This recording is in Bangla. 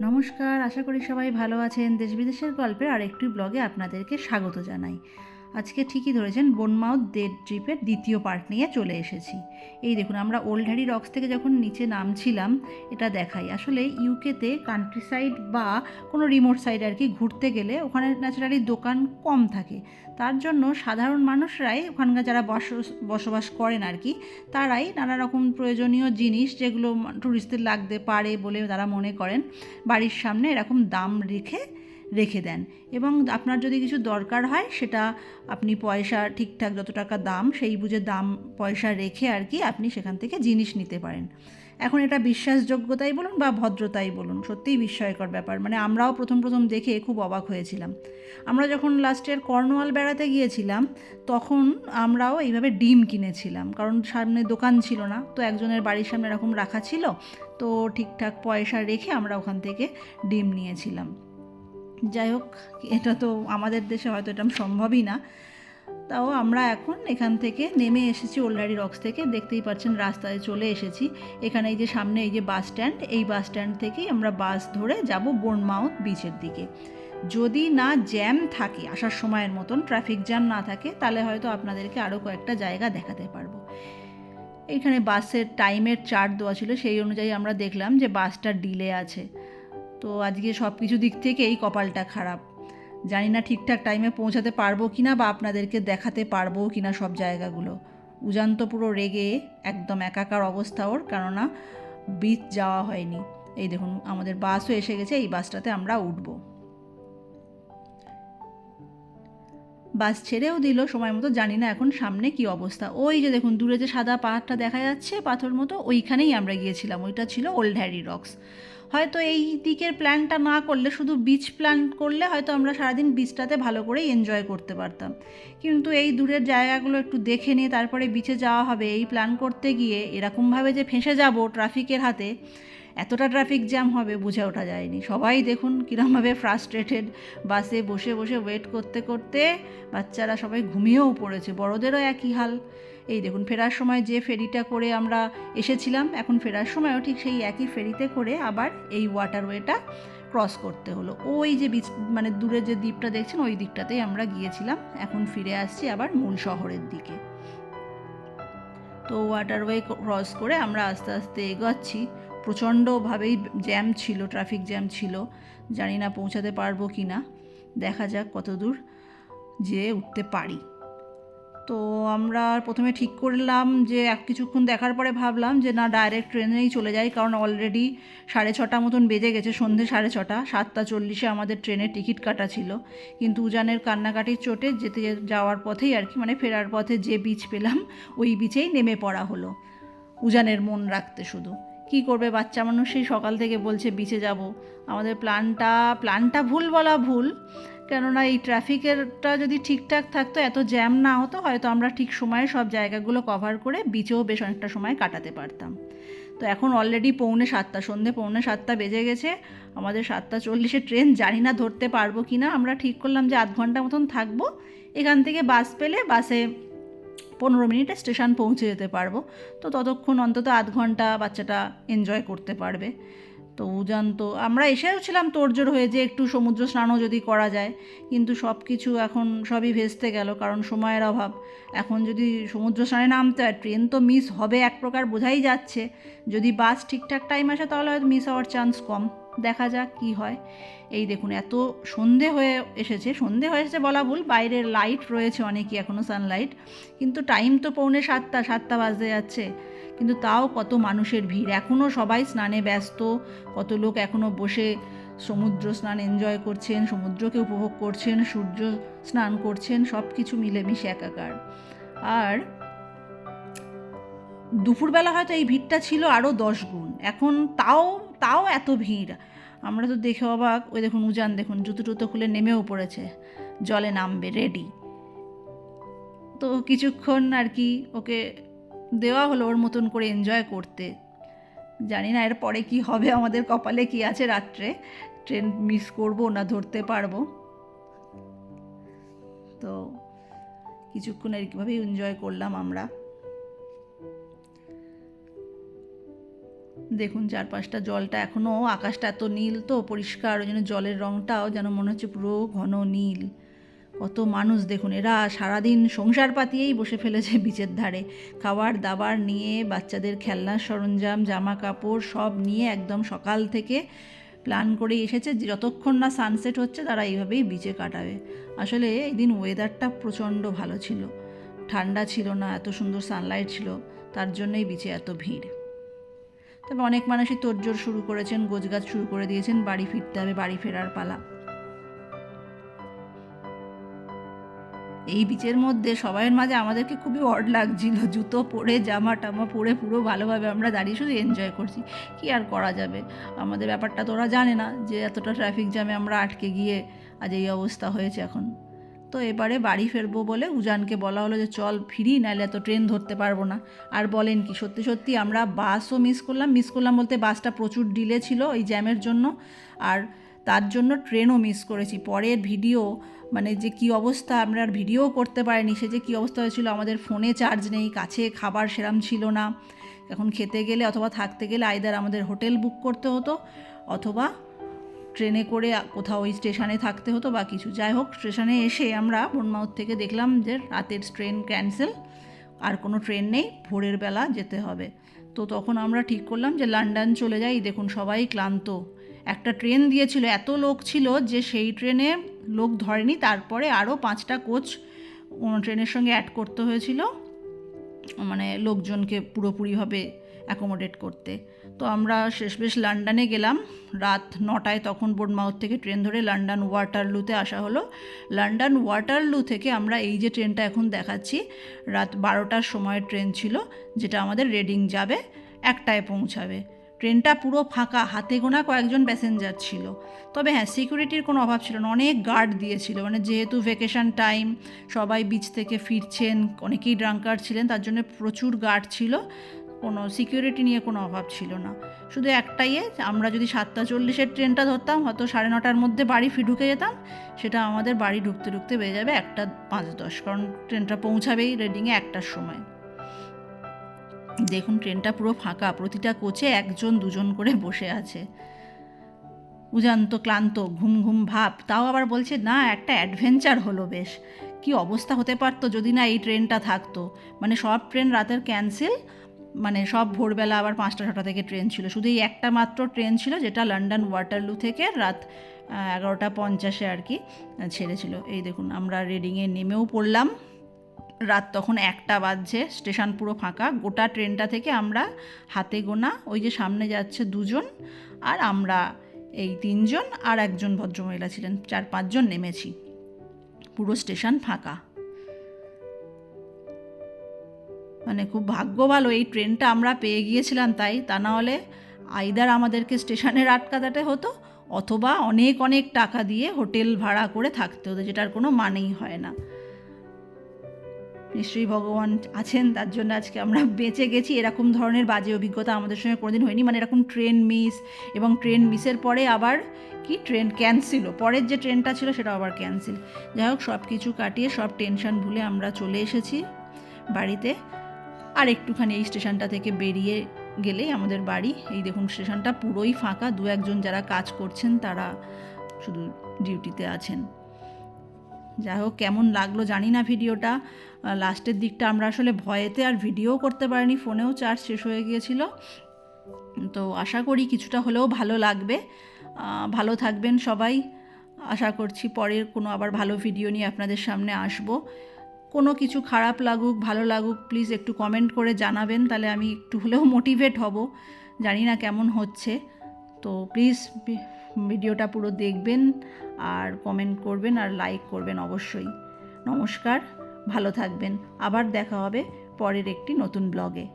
নমস্কার, আশা করি সবাই ভালো আছেন। দেশ বিদেশের গল্পের আরেকটি ব্লগে আপনাদেরকে স্বাগত জানাই। আজকে ঠিকই ধরেছেন, বোনমাউথ ডে ট্রিপের দ্বিতীয় পার্ট নিয়ে চলে এসেছি। এই দেখুন, আমরা ওল্ড হ্যারি রক্স থেকে যখন নিচে নামছিলাম, এটা দেখাই। আসলে ইউকেতে কান্ট্রি সাইড বা কোনো রিমোট সাইড আর কি ঘুরতে গেলে ওখানে ন্যাচারালি দোকান কম থাকে। তার জন্য সাধারণ মানুষরাই, ওখানকার যারা বসবাস করেন আর কি, তারাই নানা রকম প্রয়োজনীয় জিনিস যেগুলো ট্যুরিস্টদের লাগতে পারে বলে তারা মনে করেন, বাড়ির সামনে এরকম দাম রেখে দেন। এবং আপনার যদি কিছু দরকার হয়, সেটা আপনি পয়সা ঠিকঠাক যত টাকা দাম সেই বুঝে দাম পয়সা রেখে আর কি আপনি সেখান থেকে জিনিস নিতে পারেন। এখন এটা বিশ্বাসযোগ্যতাই বলুন বা ভদ্রতাই বলুন, সত্যিই বিস্ময়কর ব্যাপার। মানে আমরাও প্রথম প্রথম দেখে খুব অবাক হয়েছিলাম। আমরা যখন লাস্ট ইয়ার কর্নওয়াল বেড়াতে গিয়েছিলাম, তখন আমরাও এইভাবে ডিম কিনেছিলাম, কারণ সামনে দোকান ছিল না, তো একজনের বাড়ির সামনে এরকম রাখা ছিল, তো ঠিকঠাক পয়সা রেখে আমরা ওখান থেকে ডিম নিয়েছিলাম। যাই হোক, এটা তো আমাদের দেশে হয়তো এটা সম্ভবই না। তাও আমরা এখন এখান থেকে নেমে এসেছি ওল্ড হ্যারি রক্স থেকে, দেখতেই পাচ্ছেন রাস্তায় চলে এসেছি। এখানে এই যে সামনে এই যে বাস স্ট্যান্ড, এই বাস স্ট্যান্ড থেকেই আমরা বাস ধরে যাব বোর্নমাউথ বিচের দিকে। যদি না জ্যাম থাকে, আসার সময়ের মতন ট্রাফিক জ্যাম না থাকে, তাহলে হয়তো আপনাদেরকে আরও কয়েকটা জায়গা দেখাতে পারবো। এইখানে বাসের টাইমের চার্ট দেওয়া ছিল, সেই অনুযায়ী আমরা দেখলাম যে বাসটা ডিলে আছে। তো আজকে সব কিছু দিক থেকেই কপালটা খারাপ। জানি না ঠিকঠাক টাইমে পৌঁছাতে পারবো কি না, বা আপনাদেরকে দেখাতে পারবো কি না সব জায়গাগুলো। উজান তো পুরো রেগে একদম একাকার অবস্থা ওর, কেননা বিচ যাওয়া হয়নি। এই দেখুন, আমাদের বাসও এসে গেছে, এই বাসটাতে আমরা উঠবো। বাস ছেড়েও দিল সময় মতো, জানি না এখন সামনে কি অবস্থা। ওই যে দেখুন দূরে যে সাদা পাহাড়টা দেখা যাচ্ছে পাথর মতো, ওইখানেই আমরা গিয়েছিলাম। ওইটা ছিল ওল্ড হ্যারি রক্স। হয়তো এই দিকের প্ল্যানটা না করলে, শুধু বিচ প্ল্যান করলে হয়তো আমরা সারাদিন বিচটাতে ভালো করেই এনজয় করতে পারতাম। কিন্তু এই দূরের জায়গাগুলো একটু দেখে নিয়ে তারপরে বিচে যাওয়া হবে, এই প্ল্যান করতে গিয়ে এরকমভাবে যে ফেঁসে যাব ট্রাফিকের হাতে, এতটা ট্রাফিক জ্যাম হবে বুঝে ওঠা যায়নি। সবাই দেখুন কীরকমভাবে ফ্রাস্ট্রেটেড, বাসে বসে বসে ওয়েট করতে করতে বাচ্চারা সবাই ঘুমিয়েও পড়েছে, বড়দেরও একই হাল। এই দেখুন, ফেরার সময় যে ফেরিটা করে আমরা এসেছিলাম, এখন ফেরার সময়ও ঠিক সেই একই ফেরিতে করে আবার এই ওয়াটারওয়েটা ক্রস করতে হলো। ওই যে বিচ, মানে দূরে যে দ্বীপটা দেখছেন, ওই দিকটাতেই আমরা গিয়েছিলাম। এখন ফিরে আসছি আবার মূল শহরের দিকে। তো ওয়াটারওয়ে ক্রস করে আমরা আস্তে আস্তে এগোচ্ছি। প্রচণ্ডভাবেই জ্যাম ছিল, ট্রাফিক জ্যাম ছিল। জানি না পৌঁছাতে পারবো কি না, দেখা যাক কত দূর যেয়ে উঠতে পারি। তো আমরা প্রথমে ঠিক করলাম যে কিছুক্ষণ দেখার পরে ভাবলাম যে না, ডাইরেক্ট ট্রেনেই চলে যাই, কারণ অলরেডি 6:30 মতন বেজে গেছে, সন্ধে 6:30। 7:40 আমাদের ট্রেনের টিকিট কাটা ছিল। কিন্তু উজানের কান্নাকাটির চোটে যেতে যাওয়ার পথেই আর কি, মানে ফেরার পথে যে বিচ পেলাম ওই বিচেই নেমে পড়া হলো, উজানের মন রাখতে শুধু। কি করবে, বাচ্চা মানুষ সেই সকাল থেকে বলছে বিচে যাব। আমাদের প্ল্যানটা ভুল বলা ভুল, কেননা এই ট্রাফিকেরটা যদি ঠিকঠাক থাকতো, এত জ্যাম না হতো, হয়তো আমরা ঠিক সময়ে সব জায়গাগুলো কভার করে বিচেও বেশ অনেকটা সময় কাটাতে পারতাম। তো এখন অলরেডি 6:45, সন্ধে 6:45 বেজে গেছে। আমাদের 7:40 ট্রেন, জানি না ধরতে পারবো কি না। আমরা ঠিক করলাম যে আধ ঘন্টা মতন থাকবো এখান থেকে, বাস পেলে বাসে 15 মিনিটে স্টেশন পৌঁছে যেতে পারবো। তো ততক্ষণ অন্তত আধ ঘন্টা বাচ্চাটা এনজয় করতে পারবে। তো উজান তো আমরা এসেওছিলাম তোড়জোড় হয়ে যে একটু সমুদ্র স্নানও যদি করা যায়, কিন্তু সব কিছু এখন সবই ভেস্তে গেল, কারণ সময়ের অভাব। এখন যদি সমুদ্র স্নানে নামতে হয়, ট্রেন তো মিস হবে এক প্রকার বোঝাই যাচ্ছে। যদি বাস ঠিকঠাক টাইম আসে তাহলে হয়তো মিস হওয়ার চান্স কম। দেখা যাক কি হয়। এই দেখুন, এত সন্ধে হয়ে এসেছে, সন্ধে হয়েছে বলা ভুল, বাইরের লাইট রয়েছে অনেকই এখনও, সানলাইট, কিন্তু টাইম তো 6:45, 7টা বাজতে যাচ্ছে। কিন্তু তাও কত মানুষের ভিড়, এখনও সবাই স্নানে ব্যস্ত। কত লোক এখনও বসে সমুদ্র স্নান এনজয় করছেন, সমুদ্রকে উপভোগ করছেন, সূর্য স্নান করছেন, সব কিছু মিলেমিশে একাকার। আর দুপুরবেলা হয়তো এই ভিড়টা ছিল আরও 10 গুণ, এখন তাও তাও এত ভিড়। আমরা তো দেখে অবাক। ওই দেখুন উজান, দেখুন জুতো টুতো খুলে নেমেও পড়েছে, জলে নামবে রেডি। তো কিছুক্ষণ আর কি ওকে দেওয়া হলো ওর মতন করে এনজয় করতে। জানি না এর পরে কি হবে, আমাদের কপালে কি আছে রাত্রে, ট্রেন মিস করব না ধরতে পারবো। তো কিছুক্ষণ এরকমভাবেই এনজয় করলাম আমরা। দেখুন চারপাশটা জলটা এখনও, আকাশটা এত নীল তো পরিষ্কার, ওই জন্য জলের রঙটাও যেন মনে হচ্ছে পুরো ঘন নীল। কত মানুষ দেখুন, এরা সারাদিন সংসার পাতিয়েই বসে ফেলেছে বিচের ধারে, খাবার দাবার নিয়ে, বাচ্চাদের খেলনার সরঞ্জাম, জামা কাপড় সব নিয়ে একদম সকাল থেকে প্ল্যান করে এসেছে যে যতক্ষণ না সানসেট হচ্ছে তারা এইভাবেই বিচে কাটাবে। আসলে এই দিন ওয়েদারটা প্রচণ্ড ভালো ছিল, ঠান্ডা ছিল না, এত সুন্দর সানলাইট ছিল, তার জন্যই বিচে এত ভিড়। তবে অনেক মানুষই তোড়জোড় শুরু করেছেন, গোছগাছ শুরু করে দিয়েছেন, বাড়ি ফিরতে হবে, বাড়ি ফেরার পালা। এই বিচের মধ্যে সবাইয়ের মাঝে আমাদেরকে খুবই অড লাগছিল, জুতো পরে জামা টামা পরে পুরো ভালোভাবে আমরা দাঁড়িয়ে শুধু এনজয় করছি। কি আর করা যাবে, আমাদের ব্যাপারটা তো ওরা জানে না যে এতটা ট্রাফিক জ্যামে আমরা আটকে গিয়ে আজ এই অবস্থা হয়েছে এখন। তো এবারে বাড়ি ফিরবো বলে উজানকে বলা হলো যে চল ফিরি, নাহলে এত ট্রেন ধরতে পারবো না। আর বলেন কি, সত্যি সত্যি আমরা বাসও মিস করলাম বলতে বাসটা প্রচুর ডিলে ছিল এই জ্যামের জন্য, আর তার জন্য ট্রেনও মিস করেছি। পরের ভিডিও মানে যে কী অবস্থা, আমরা আর ভিডিও করতে পারিনি, সে যে কী অবস্থা হয়েছিল, আমাদের ফোনে চার্জ নেই, কাছে খাবার সেরাম ছিল না। এখন খেতে গেলে অথবা থাকতে গেলে আইদার আমাদের হোটেল বুক করতে হতো অথবা ট্রেনে করে কোথাও ওই স্টেশনে থাকতে হতো বা কিছু। যাই হোক, স্টেশনে এসে আমরা বোর্নমাউথ থেকে দেখলাম যে রাতের ট্রেন ক্যান্সেল, আর কোনো ট্রেন নেই, ভোরের বেলা যেতে হবে। তো তখন আমরা ঠিক করলাম যে লন্ডন চলে যাই। দেখুন সবাই ক্লান্ত, একটা ট্রেন দিয়েছিল, এত লোক ছিল যে সেই ট্রেনে লোক ধরেনি, তারপরে আরও 5টা কোচ ট্রেনের সঙ্গে অ্যাড করতে হয়েছিল, মানে লোকজনকে পুরোপুরিভাবে অ্যাকোমোডেট করতে। তো আমরা শেষমেশ লন্ডনে গেলাম রাত 9টায়, তখন বোর্নমাউথ থেকে ট্রেন ধরে লন্ডন ওয়াটারলুতে আসা হলো। লন্ডন ওয়াটারলু থেকে আমরা এই যে ট্রেনটা এখন দেখাচ্ছি, রাত 12টার সময়ের ট্রেন ছিল, যেটা আমাদের রেডিং যাবে, 1টায় পৌঁছাবে। ট্রেনটা পুরো ফাঁকা, হাতে গোনা কয়েকজন প্যাসেঞ্জার ছিল। তবে হ্যাঁ, সিকিউরিটির কোনো অভাব ছিল না, অনেক গার্ড দিয়েছিল, মানে যেহেতু ভ্যাকেশন টাইম, সবাই বিচ থেকে ফিরছেন, অনেকেই ড্রাঙ্কার ছিলেন, তার জন্য প্রচুর গার্ড ছিল, কোনো সিকিউরিটি নিয়ে কোনো অভাব ছিল না। শুধু একটাই, আমরা যদি 7:40-এর ট্রেনটা ধরতাম হয়তো 9:30-র মধ্যে বাড়ি ঢুকে যেতাম, সেটা আমাদের বাড়ি ঢুকতে ঢুকতে বেজে যাবে 1:05-10, কারণ ট্রেনটা পৌঁছাবেই রেডিংয়ে 1টার সময়। দেখুন ট্রেনটা পুরো ফাঁকা, প্রতিটা কোচে 1-2জন করে বসে আছে। উজান তো ক্লান্ত, ঘুম ঘুম ভাব, তাও আবার বলছে না একটা অ্যাডভেঞ্চার হলো বেশ। কি অবস্থা হতে পারতো যদি না এই ট্রেনটা থাকতো, মানে সব ট্রেন রাতের ক্যান্সেল, মানে সব ভোরবেলা আবার 5টা-6টা থেকে ট্রেন ছিল, শুধু এই একটা মাত্র ট্রেন ছিল যেটা লন্ডন ওয়াটারলু থেকে রাত 11:50 আর কি ছেড়েছিল। এই দেখুন আমরা রেডিংয়ে নেমেও পড়লাম, রাত তখন 1টা বাজছে, স্টেশন পুরো ফাঁকা। গোটা ট্রেনটা থেকে আমরা হাতে গোনা, ওই যে সামনে যাচ্ছে 2জন আর আমরা এই 3জন, আর একজন ভদ্রমহিলা ছিলেন, 4-5জন নেমেছি, পুরো স্টেশন ফাঁকা। মানে খুব ভাগ্য ভালো এই ট্রেনটা আমরা পেয়ে গিয়েছিলাম, তাই তা না হলে আইদার আমাদেরকে স্টেশনে আটকাতে হতো অথবা অনেক অনেক টাকা দিয়ে হোটেল ভাড়া করে থাকতে হতো, যেটার কোনো মানেই হয় না। নিশ্চয়ই ভগবান আছেন, তার জন্য আজকে আমরা বেঁচে গেছি। এরকম ধরনের বাজে অভিজ্ঞতা আমাদের সঙ্গে কোনোদিন হয়নি, মানে এরকম ট্রেন মিস, এবং ট্রেন মিসের পরে আবার কি ট্রেন ক্যান্সেলও, পরের যে ট্রেনটা ছিল সেটাও আবার ক্যান্সেল। যাই হোক, সব কিছু কাটিয়ে সব টেনশন ভুলে আমরা চলে এসেছি বাড়িতে। আর একটুখানি এই স্টেশনটা থেকে বেরিয়ে গেলেই আমাদের বাড়ি। এই দেখুন স্টেশনটা পুরোই ফাঁকা, 2-1জন যারা কাজ করছেন তারা শুধু ডিউটিতে আছেন। যাই হোক, কেমন লাগলো জানি না ভিডিওটা, লাস্টের দিকটা আমরা আসলে ভয়েতে আর ভিডিও করতে পারিনি, ফোনেও চার্জ শেষ হয়ে গিয়েছিল। তো আশা করি কিছুটা হলেও ভালো লাগবে। ভালো থাকবেন সবাই, আশা করছি পরের কোনো আবার ভালো ভিডিও নিয়ে আপনাদের সামনে আসব। কোনো কিছু খারাপ লাগুক ভালো লাগুক প্লিজ একটু কমেন্ট করে জানাবেন, তাহলে আমি একটু হলেও মোটিভেট হব, জানি না কেমন হচ্ছে। তো প্লিজ ভিডিওটা পুরো দেখবেন আর কমেন্ট করবেন আর লাইক করবেন অবশ্যই। নমস্কার, ভালো থাকবেন, আবার দেখা হবে পরের একটি নতুন ব্লগে।